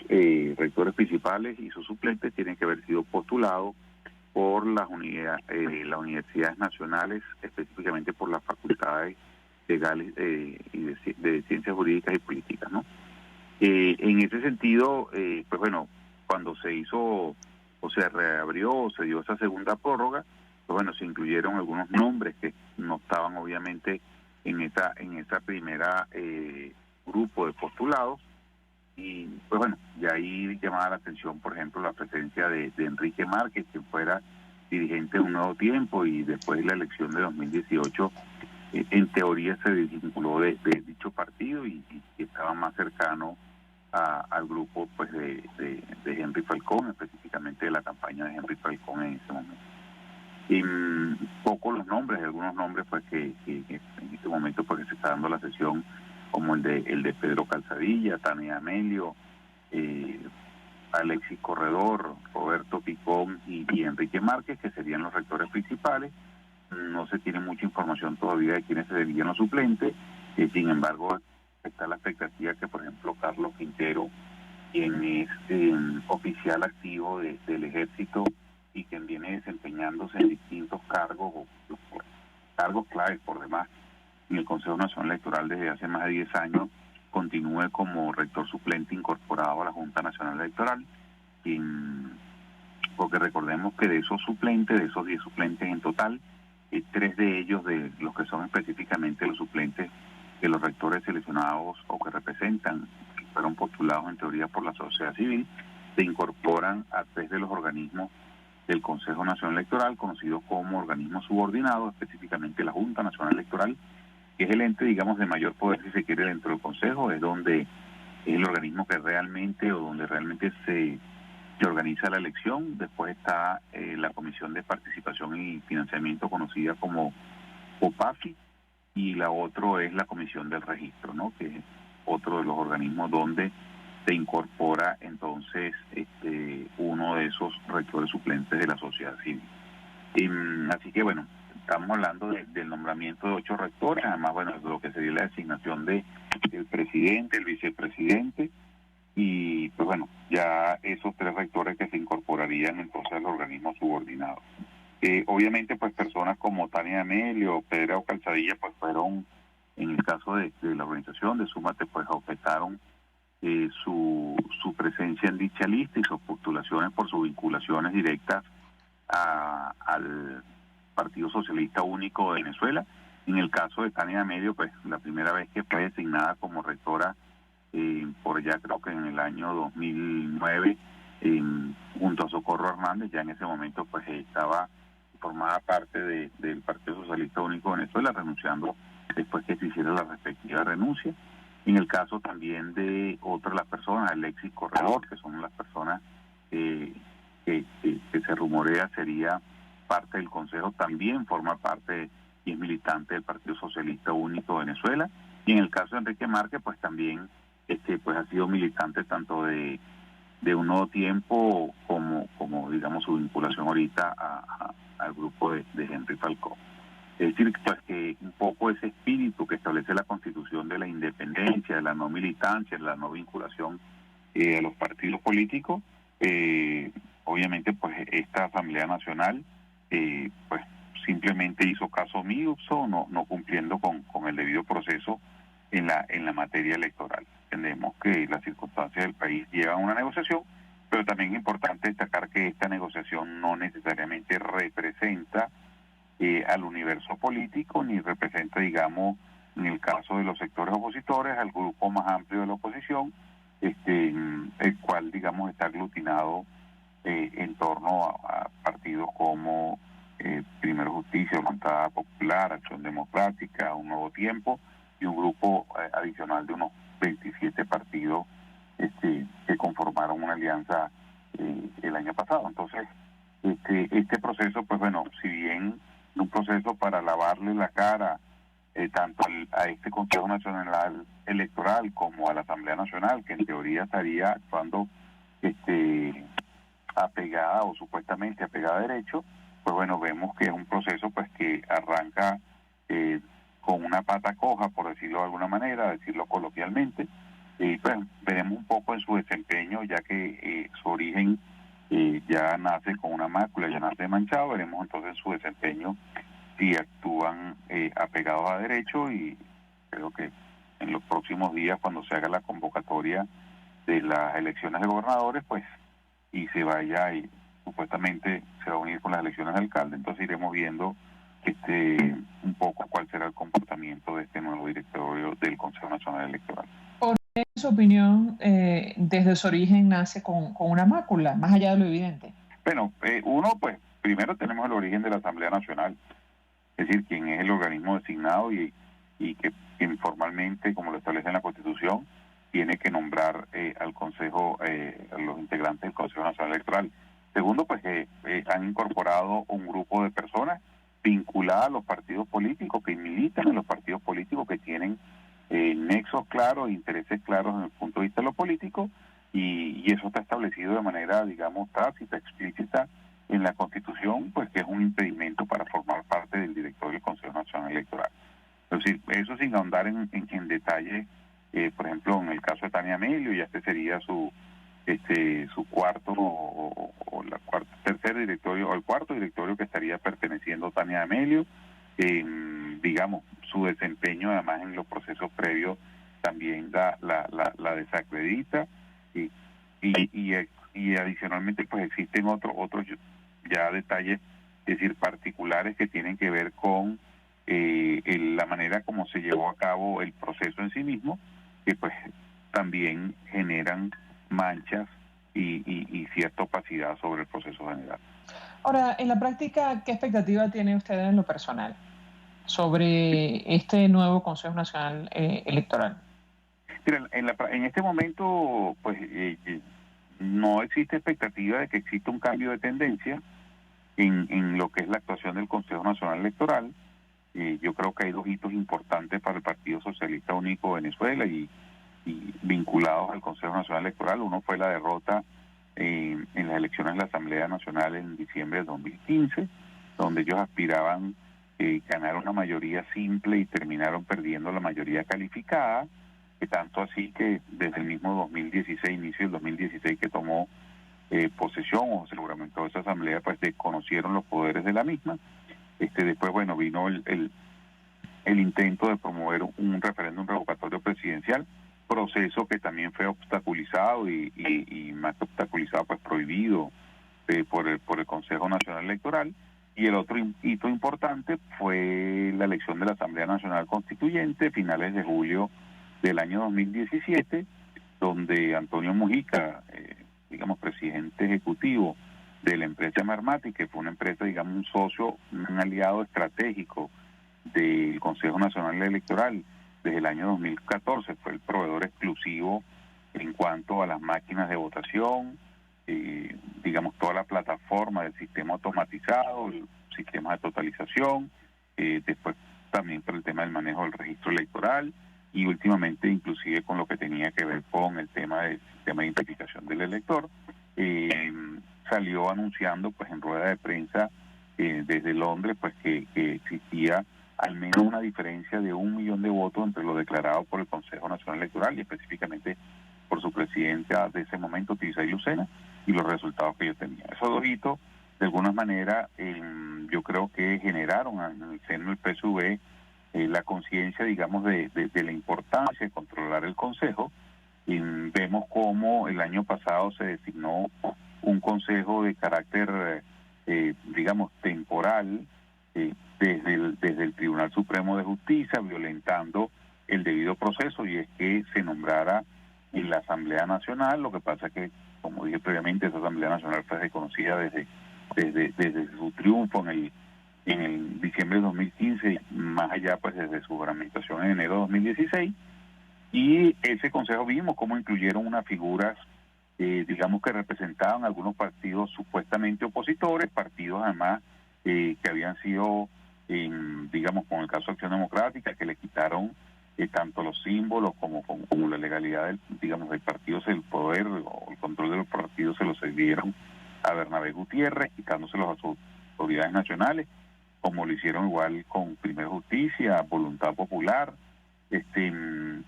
rectores principales y sus suplentes tienen que haber sido postulados por las universidades nacionales, específicamente por las facultades legales y de ciencias jurídicas y políticas, ¿no? En ese sentido, pues bueno, cuando se hizo o se reabrió o se dio esa segunda prórroga, pues bueno, se incluyeron algunos nombres que no estaban obviamente en esa primera grupo de postulados, y pues bueno, y ahí llamaba la atención, por ejemplo, la presencia de Enrique Márquez, quien fuera dirigente de Un Nuevo Tiempo y después de la elección de 2018 en teoría se desvinculó de dicho partido y estaba más cercano al grupo pues de Henry Falcón, específicamente de la campaña de Henry Falcón en ese momento. Y pocos los nombres, algunos nombres pues que en este momento pues se está dando la sesión, como el de Pedro Calzadilla, Tania Amelio, Alexis Corredor, Roberto Picón y Enrique Márquez, que serían los rectores principales. No se tiene mucha información todavía de quiénes serían los suplentes, sin embargo está la expectativa que, por ejemplo, Carlos Quintero, quien es oficial activo del Ejército y quien viene desempeñándose en distintos cargos claves por demás en el Consejo Nacional Electoral desde hace más de 10 años, continúe como rector suplente incorporado a la Junta Nacional Electoral, porque recordemos que de esos 10 suplentes en total, 3 de ellos, de los que son específicamente los suplentes de los rectores seleccionados o que representan, que fueron postulados en teoría por la sociedad civil, se incorporan a 3 de los organismos del Consejo Nacional Electoral, conocidos como organismos subordinados, específicamente la Junta Nacional Electoral, que es el ente, digamos, de mayor poder, si se quiere, dentro del Consejo, es donde es el organismo que realmente se organiza la elección. Después está la Comisión de Participación y Financiamiento, conocida como COPAFI, y la otra es la Comisión del Registro, ¿no?, que es otro de los organismos donde se incorpora entonces uno de esos rectores suplentes de la sociedad civil. Así que bueno, estamos hablando del nombramiento de 8 rectores, además bueno, de lo que sería la designación del presidente, el vicepresidente, y pues bueno, ya esos 3 rectores que se incorporarían entonces al organismo subordinado. Obviamente, pues personas como Tania Amelio, Pedro Calzadilla, pues fueron, en el caso de la organización de Súmate, pues objetaron su presencia en dicha lista y sus postulaciones por sus vinculaciones directas al Partido Socialista Único de Venezuela. En el caso de Tania Amelio, pues la primera vez que fue designada como rectora, por ya creo que en el año 2009, junto a Socorro Hernández, ya en ese momento pues formaba parte del Partido Socialista Único de Venezuela, renunciando después que se hiciera la respectiva renuncia. En el caso también de otras las personas, Alexis Corredor, que son las personas que se rumorea sería parte del Consejo, también forma parte y es militante del Partido Socialista Único de Venezuela. Y en el caso de Enrique Márquez, pues también pues ha sido militante tanto de Un Nuevo Tiempo como digamos su vinculación ahorita al grupo de Henry Falcó. Es decir, pues que un poco ese espíritu que establece la Constitución de la independencia, de la no militancia, de la no vinculación a los partidos políticos, obviamente pues esta Asamblea Nacional pues simplemente hizo caso omiso, no cumpliendo con el debido proceso en la materia electoral. Entendemos que las circunstancias del país llevan a una negociación, pero también es importante destacar que esta negociación no necesariamente representa al universo político, ni representa, digamos, en el caso de los sectores opositores, al grupo más amplio de la oposición, el cual, digamos, está aglutinado en torno a partidos como Primero Justicia, Voluntad Popular, Acción Democrática, Un Nuevo Tiempo, y un grupo adicional de unos 27 partidos que conformaron una alianza el año pasado. Entonces, este proceso, pues bueno, si bien un proceso para lavarle la cara tanto a este Consejo Nacional Electoral como a la Asamblea Nacional, que en teoría estaría actuando apegada o supuestamente apegada a derecho, pues bueno, vemos que es un proceso pues que arranca con una pata coja, por decirlo de alguna manera, decirlo coloquialmente, y pues veremos un poco en su desempeño, ya que su origen ya nace con una mácula, ya nace manchado. Veremos entonces su desempeño si actúan apegados a derecho, y creo que en los próximos días, cuando se haga la convocatoria de las elecciones de gobernadores, pues, y se vaya y supuestamente se va a unir con las elecciones de alcalde, entonces iremos viendo un poco cuál será el comportamiento de este nuevo directorio del Consejo Nacional Electoral. En su opinión, desde su origen nace con una mácula, más allá de lo evidente. Bueno, uno, pues, primero tenemos el origen de la Asamblea Nacional, es decir, quien es el organismo designado y que informalmente, como lo establece en la Constitución, tiene que nombrar al Consejo, a los integrantes del Consejo Nacional Electoral. Segundo, pues han incorporado un grupo de personas vinculadas a los partidos políticos, que militan en los partidos políticos, que tienen nexos claros, intereses claros en el punto de vista de lo político, y eso está establecido de manera, digamos, tácita, explícita en la Constitución, pues que es un impedimento para formar parte del directorio del Consejo Nacional Electoral. Es decir, eso sin ahondar en detalle, por ejemplo, en el caso de Tania Amelio, ya sería su cuarto o tercer directorio, o el cuarto directorio que estaría perteneciendo a Tania Amelio. Digamos, su desempeño además en los procesos previos también la desacredita, y adicionalmente pues existen otros ya detalles, es decir, particulares, que tienen que ver con la manera como se llevó a cabo el proceso en sí mismo, que pues también generan manchas y cierta opacidad sobre el proceso general. Ahora, en la práctica, ¿qué expectativa tiene usted en lo personal sobre este nuevo Consejo Nacional Electoral? Mira, en este momento, pues no existe expectativa de que exista un cambio de tendencia en lo que es la actuación del Consejo Nacional Electoral. Yo creo que hay dos hitos importantes para el Partido Socialista Único de Venezuela y vinculados al Consejo Nacional Electoral. Uno fue la derrota en las elecciones de la Asamblea Nacional en diciembre de 2015, donde ellos aspiraban ganar una mayoría simple y terminaron perdiendo la mayoría calificada, que tanto así que desde el mismo 2016, inicio del 2016, que tomó posesión o se juramentó esa asamblea, pues desconocieron los poderes de la misma. Después, bueno, vino el intento de promover un referéndum revocatorio presidencial, proceso que también fue obstaculizado y más que obstaculizado, pues prohibido por el Consejo Nacional Electoral. Y el otro hito importante fue la elección de la Asamblea Nacional Constituyente, finales de julio del año 2017, donde Antonio Mujica, presidente ejecutivo de la empresa Marmati, que fue una empresa, un socio, un aliado estratégico del Consejo Nacional Electoral desde el año 2014, fue el proveedor exclusivo en cuanto a las máquinas de votación, toda la plataforma del sistema automatizado, el sistema de totalización, después también por el tema del manejo del registro electoral y últimamente inclusive con lo que tenía que ver con el tema del sistema de identificación del elector. Salió anunciando pues en rueda de prensa desde Londres pues que existía al menos una diferencia de 1 millón de votos entre lo declarado por el Consejo Nacional Electoral y específicamente por su presidenta de ese momento, Tirsaí Lucena, y los resultados que yo tenía. Esos dos hitos, de alguna manera, yo creo que generaron en el seno del PSV la conciencia, de la importancia de controlar el Consejo. Vemos cómo el año pasado se designó un Consejo de carácter, temporal, desde el Tribunal Supremo de Justicia, violentando el debido proceso, y es que se nombrara en la Asamblea Nacional. Lo que pasa que, como dije previamente, esa Asamblea Nacional fue reconocida desde su triunfo en el diciembre de 2015, más allá pues desde su juramentación en enero de 2016, y ese consejo vimos cómo incluyeron unas figuras que representaban algunos partidos supuestamente opositores, partidos además que habían sido, con el caso de Acción Democrática, que le quitaron tanto los símbolos como la legalidad del partido, el poder o el control de los partidos se los cedieron a Bernabé Gutiérrez, quitándoselos a sus autoridades nacionales, como lo hicieron igual con Primera Justicia, Voluntad Popular,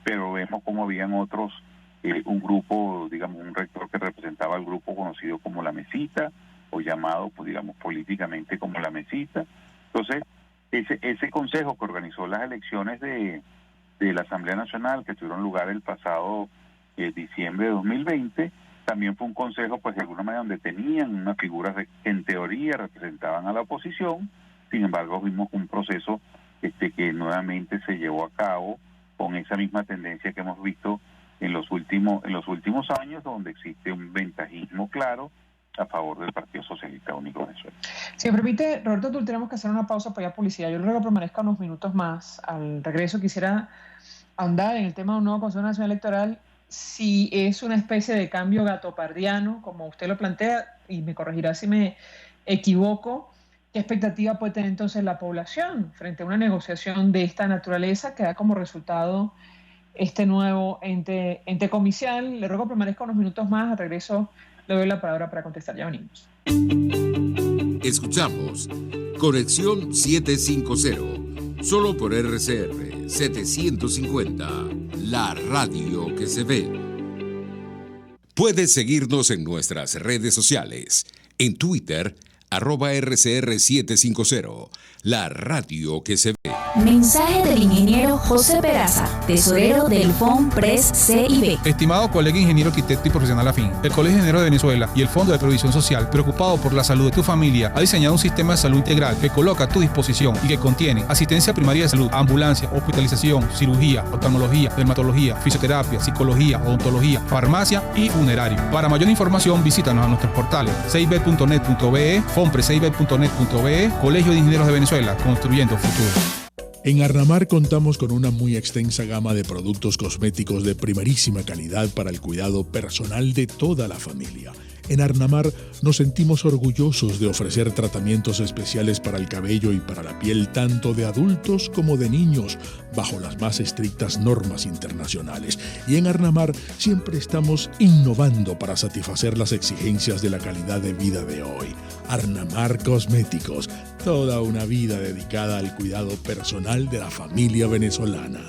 pero vemos como habían otros, un grupo, un rector que representaba al grupo conocido como La Mesita, o llamado, políticamente como La Mesita. Entonces, ese consejo que organizó las elecciones de la Asamblea Nacional, que tuvieron lugar el pasado diciembre de 2020, también fue un consejo, pues de alguna manera, donde tenían unas figuras que en teoría representaban a la oposición. Sin embargo, vimos un proceso que nuevamente se llevó a cabo con esa misma tendencia que hemos visto en los últimos años, donde existe un ventajismo claro a favor del Partido Socialista Único de Venezuela. Si me permite, Roberto, tenemos que hacer una pausa para ir a publicidad. Yo le ruego que permanezca unos minutos más. Al regreso quisiera ahondar en el tema de un nuevo Consejo Nacional Electoral, si es una especie de cambio gatopardiano, como usted lo plantea, y me corregirá si me equivoco. ¿Qué expectativa puede tener entonces la población frente a una negociación de esta naturaleza que da como resultado este nuevo ente comicial? Le ruego que permanezca unos minutos más. Al regreso le doy la palabra para contestar. Ya venimos. Escuchamos Conexión 750, solo por RCR 750, la radio que se ve. Puedes seguirnos en nuestras redes sociales, en Twitter, @RCR750, la radio que se ve. Mensaje del ingeniero José Peraza, tesorero del FONPRES CIB. Estimado colega ingeniero, arquitecto y profesional afín, el Colegio de Ingenieros de Venezuela y el Fondo de Previsión Social, preocupado por la salud de tu familia, ha diseñado un sistema de salud integral que coloca a tu disposición y que contiene asistencia primaria de salud, ambulancia, hospitalización, cirugía, oftalmología, dermatología, fisioterapia, psicología, odontología, farmacia y funerario. Para mayor información, visítanos a nuestros portales cib.net.be, fonprescib.net.be, Colegio de Ingenieros de Venezuela, construyendo futuro. En Arnamar contamos con una muy extensa gama de productos cosméticos de primerísima calidad para el cuidado personal de toda la familia. En Arnamar nos sentimos orgullosos de ofrecer tratamientos especiales para el cabello y para la piel tanto de adultos como de niños, bajo las más estrictas normas internacionales. Y en Arnamar siempre estamos innovando para satisfacer las exigencias de la calidad de vida de hoy. Arnamar Cosméticos, toda una vida dedicada al cuidado personal de la familia venezolana.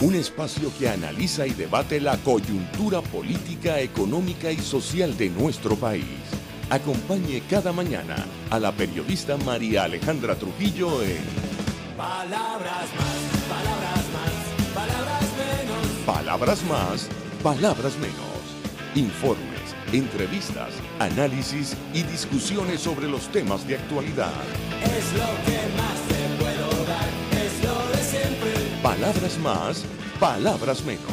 Un espacio que analiza y debate la coyuntura política, económica y social de nuestro país. Acompañe cada mañana a la periodista María Alejandra Trujillo en Palabras más, palabras más, palabras menos. Palabras más, palabras menos. Informes, entrevistas, análisis y discusiones sobre los temas de actualidad. Es lo que más te puedo dar, es lo de siempre. Palabras más, palabras menos.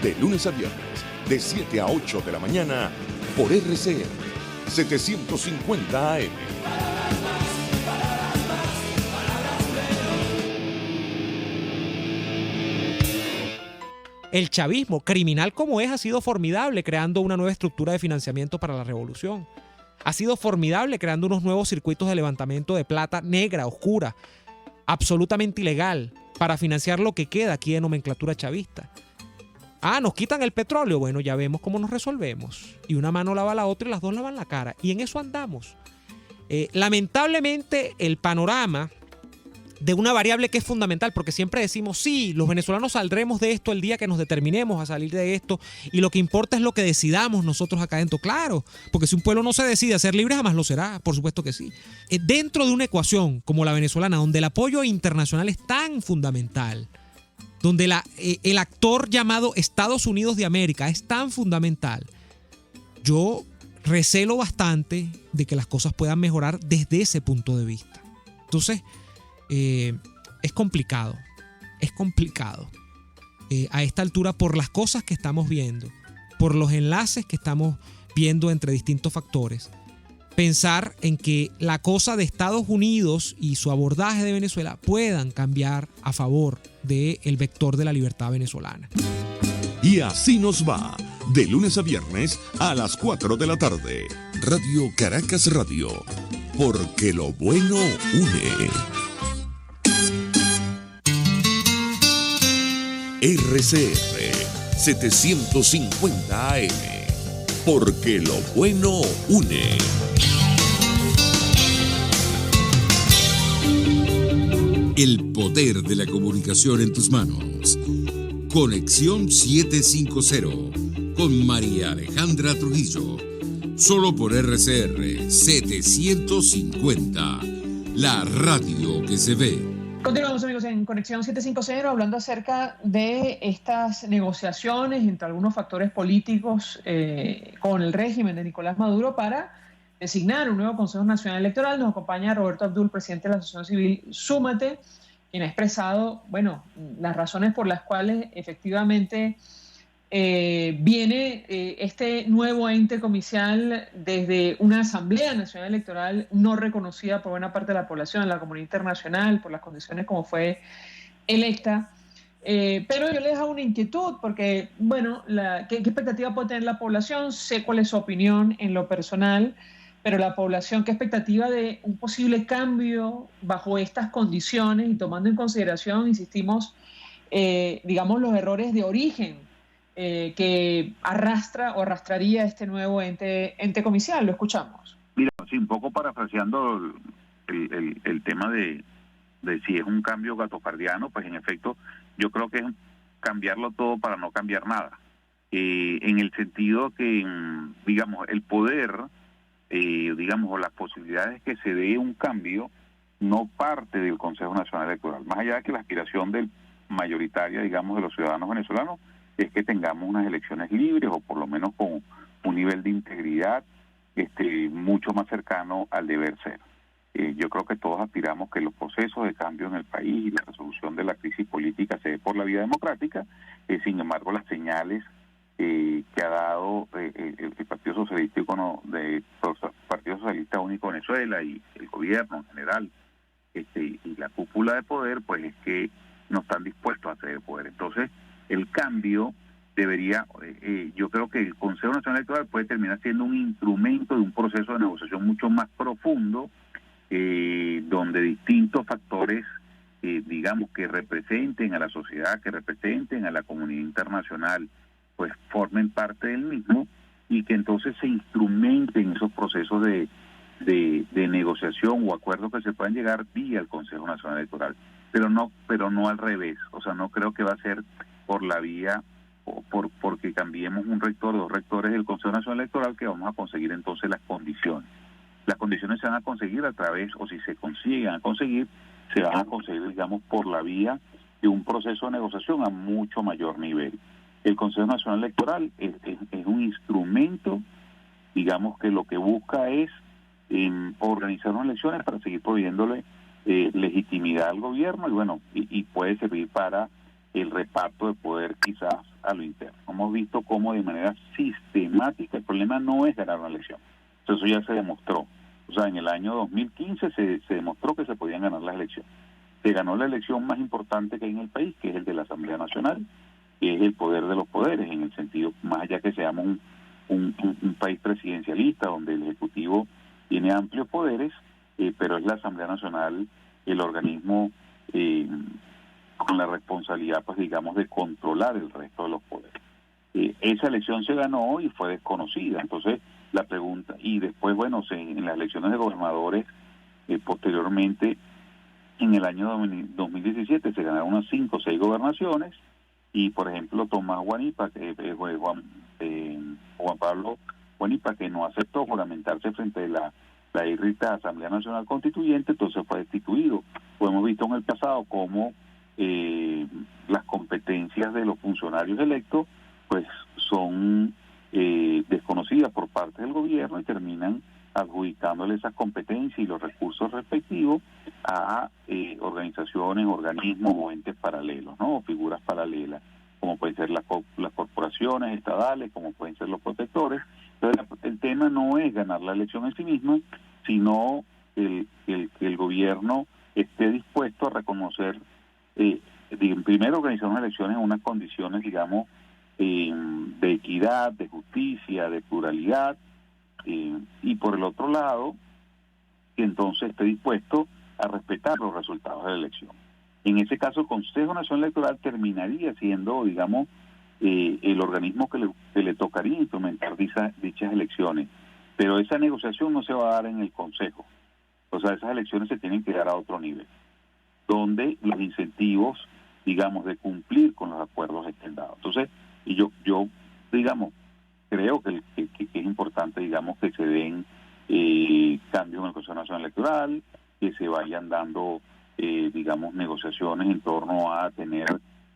De lunes a viernes, de 7 a 8 de la mañana, por RCR 750 AM. Palabras más, palabras más, palabras menos. El chavismo, criminal como es, ha sido formidable creando una nueva estructura de financiamiento para la revolución. Ha sido formidable creando unos nuevos circuitos de levantamiento de plata negra, oscura, absolutamente ilegal, para financiar lo que queda aquí de nomenclatura chavista. Nos quitan el petróleo. Bueno, ya vemos cómo nos resolvemos. Y una mano lava la otra y las dos lavan la cara. Y en eso andamos. Lamentablemente, el panorama de una variable que es fundamental, porque siempre decimos, sí, los venezolanos saldremos de esto el día que nos determinemos a salir de esto, y lo que importa es lo que decidamos nosotros acá dentro. Claro, porque si un pueblo no se decide a ser libre, jamás lo será, por supuesto que sí. Dentro de una ecuación como la venezolana, donde el apoyo internacional es tan fundamental, donde el actor llamado Estados Unidos de América es tan fundamental, yo recelo bastante de que las cosas puedan mejorar desde ese punto de vista. Entonces, es complicado a esta altura, por las cosas que estamos viendo, por los enlaces que estamos viendo entre distintos factores, pensar en que la cosa de Estados Unidos y su abordaje de Venezuela puedan cambiar a favor del vector de la libertad venezolana. Y así nos va, de lunes a viernes a las 4 de la tarde. Radio Caracas Radio, porque lo bueno une. RCR 750 AM, porque lo bueno une. El poder de la comunicación en tus manos. Conexión 750 con María Alejandra Trujillo. Solo por RCR 750, la radio que se ve. Continuamos, amigos, en Conexión 750, hablando acerca de estas negociaciones entre algunos factores políticos con el régimen de Nicolás Maduro para designar un nuevo Consejo Nacional Electoral. Nos acompaña Roberto Abdul, presidente de la Asociación Civil Súmate, quien ha expresado, las razones por las cuales efectivamente viene este nuevo ente comicial desde una Asamblea Nacional Electoral no reconocida por buena parte de la población, la comunidad internacional, por las condiciones como fue electa. Pero yo les hago una inquietud porque, ¿qué expectativa puede tener la población? Sé cuál es su opinión en lo personal, pero la población, ¿qué expectativa de un posible cambio bajo estas condiciones y tomando en consideración, insistimos, los errores de origen que arrastraría este nuevo ente comicial? Lo escuchamos. Mira, sí, un poco parafraseando el tema de si es un cambio gatopardiano, pues en efecto yo creo que es cambiarlo todo para no cambiar nada, en el sentido que el poder, o las posibilidades que se dé un cambio no parte del Consejo Nacional Electoral, más allá de que la aspiración mayoritaria, de los ciudadanos venezolanos es que tengamos unas elecciones libres o por lo menos con un nivel de integridad mucho más cercano al deber ser. Yo creo que todos aspiramos que los procesos de cambio en el país y la resolución de la crisis política se dé por la vía democrática. Sin embargo, las señales que ha dado el Partido Socialista Único de Venezuela y el gobierno en general y la cúpula de poder, pues es que no están dispuestos a ceder poder. Entonces, el cambio debería, yo creo que el Consejo Nacional Electoral puede terminar siendo un instrumento de un proceso de negociación mucho más profundo, donde distintos factores, que representen a la sociedad, que representen a la comunidad internacional, pues formen parte del mismo y que entonces se instrumenten esos procesos de negociación o acuerdos que se puedan llegar vía el Consejo Nacional Electoral, pero no al revés. O sea, no creo que va a ser por la vía, porque cambiemos un rector, 2 rectores del Consejo Nacional Electoral, que vamos a conseguir entonces las condiciones. Las condiciones se van a conseguir a través, o si se consiguen a conseguir, se van a conseguir, digamos, por la vía de un proceso de negociación a mucho mayor nivel. El Consejo Nacional Electoral es un instrumento, digamos, que lo que busca es organizar unas elecciones para seguir proveyéndole legitimidad al gobierno y puede servir para el reparto de poder quizás a lo interno. Hemos visto cómo de manera sistemática el problema no es ganar una elección. Eso ya se demostró. O sea, en el año 2015 se demostró que se podían ganar las elecciones. Se ganó la elección más importante que hay en el país, que es el de la Asamblea Nacional, que es el poder de los poderes, en el sentido, más allá que seamos un país presidencialista, donde el Ejecutivo tiene amplios poderes, pero es la Asamblea Nacional el organismo con la responsabilidad, pues digamos, de controlar el resto de los poderes. Esa elección se ganó y fue desconocida. Entonces, la pregunta, y después, en las elecciones de gobernadores, posteriormente, en el año 2017 se ganaron unas 5 o 6 gobernaciones, y por ejemplo Tomás Guanipa, Juan Pablo Guanipa, que no aceptó juramentarse frente a la irrita Asamblea Nacional Constituyente, entonces fue destituido. Pues hemos visto en el pasado cómo las competencias de los funcionarios electos pues son desconocidas por parte del gobierno y terminan adjudicándole esas competencias y los recursos respectivos a organizaciones, organismos o entes paralelos, ¿no? O figuras paralelas, como pueden ser las corporaciones estatales, como pueden ser los protectores. Entonces, el tema no es ganar la elección en sí misma, sino que el gobierno esté dispuesto a reconocer, primero organizar unas elecciones en unas condiciones, digamos, de equidad, de justicia, de pluralidad, y por el otro lado, que entonces esté dispuesto a respetar los resultados de la elección. En ese caso, el Consejo Nacional Electoral terminaría siendo, digamos, el organismo que le tocaría implementar dichas elecciones. Pero esa negociación no se va a dar en el Consejo. O sea, esas elecciones se tienen que dar a otro nivel, donde los incentivos, digamos, de cumplir con los acuerdos estén dados. Entonces, y yo digamos, creo que es importante, digamos, que se den cambios en el Consejo Nacional Electoral, que se vayan dando, digamos, negociaciones en torno a tener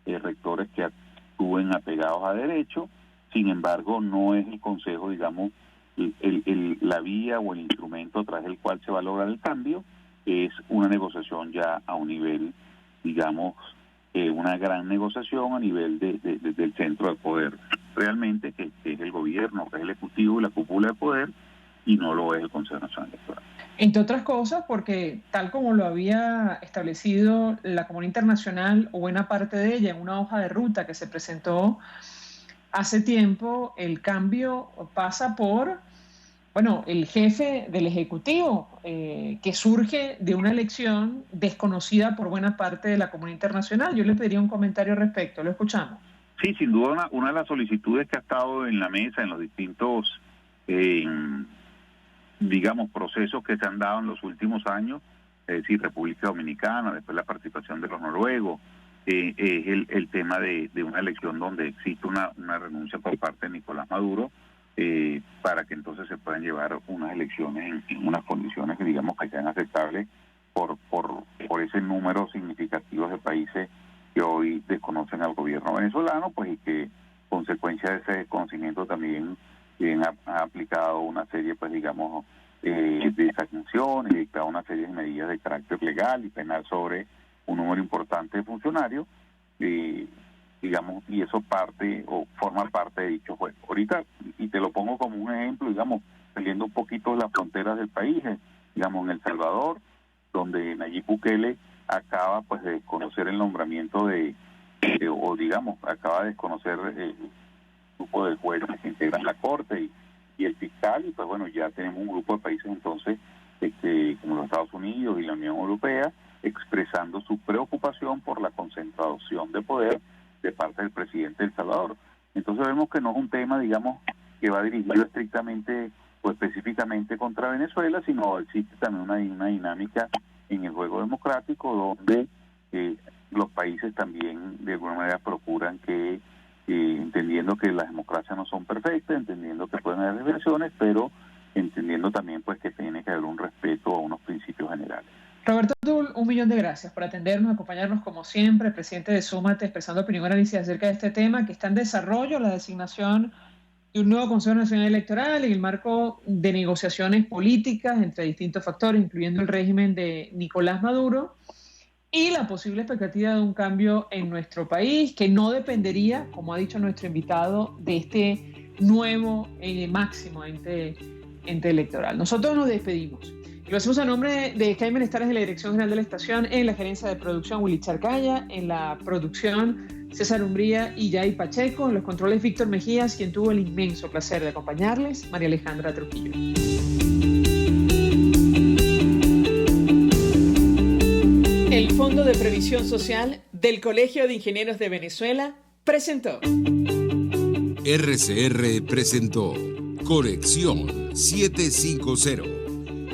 rectores que actúen apegados a derecho. Sin embargo, no es el Consejo, digamos, la vía o el instrumento a través del cual se va a lograr el cambio. Es una negociación ya a un nivel, digamos, una gran negociación a nivel del centro de poder, realmente, que es el gobierno, que es el Ejecutivo y la cúpula de poder, y no lo es el Consejo Nacional Electoral. Entre otras cosas, porque tal como lo había establecido la comunidad internacional, o buena parte de ella, en una hoja de ruta que se presentó hace tiempo, el cambio pasa por, el jefe del Ejecutivo, que surge de una elección desconocida por buena parte de la comunidad internacional. Yo le pediría un comentario al respecto, lo escuchamos. Sí, sin duda una de las solicitudes que ha estado en la mesa en los distintos, digamos, procesos que se han dado en los últimos años, es decir, República Dominicana, después la participación de los noruegos, es el tema de una elección donde existe una renuncia por parte de Nicolás Maduro, para que entonces se puedan llevar unas elecciones en unas condiciones que, digamos, que sean aceptables por ese número significativo de países que hoy desconocen al gobierno venezolano, pues, y que consecuencia de ese desconocimiento también ha aplicado una serie, pues, digamos, de sanciones, y dictado una serie de medidas de carácter legal y penal sobre un número importante de funcionarios, digamos, y eso forma parte de dicho juego. Ahorita, y te lo pongo como un ejemplo, digamos, saliendo un poquito de las fronteras del país, digamos, en El Salvador, donde Nayib Bukele acaba, pues, de desconocer el nombramiento acaba de desconocer el grupo de jueces que integran la Corte y el fiscal, y pues ya tenemos un grupo de países entonces, como los Estados Unidos y la Unión Europea, expresando su preocupación por la concentración de poder de parte del presidente de El Salvador. Entonces vemos que no es un tema, digamos, que va dirigido estrictamente o específicamente contra Venezuela, sino existe también una dinámica en el juego democrático donde los países también de alguna manera procuran que, entendiendo que las democracias no son perfectas, entendiendo que pueden haber desviaciones, pero entendiendo también pues que tiene que haber un respeto a unos principios generales. Roberto Abdul, 1.000.000 de gracias por atendernos, acompañarnos como siempre, presidente de Súmate, expresando opinión y análisis acerca de este tema que está en desarrollo, la designación de un nuevo Consejo Nacional Electoral en el marco de negociaciones políticas entre distintos factores, incluyendo el régimen de Nicolás Maduro, y la posible expectativa de un cambio en nuestro país, que no dependería, como ha dicho nuestro invitado, de este nuevo máximo ente electoral. Nosotros nos despedimos. Lo hacemos a nombre de Jaime Estares de la Dirección General de la Estación, en la gerencia de producción Willy Charcaya, en la producción César Umbría y Yay Pacheco, en los controles Víctor Mejías, quien tuvo el inmenso placer de acompañarles, María Alejandra Trujillo. El Fondo de Previsión Social del Colegio de Ingenieros de Venezuela presentó. RCR presentó Conexión 750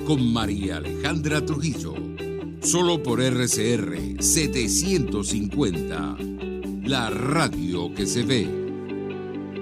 con María Alejandra Trujillo, solo por RCR 750, la radio que se ve.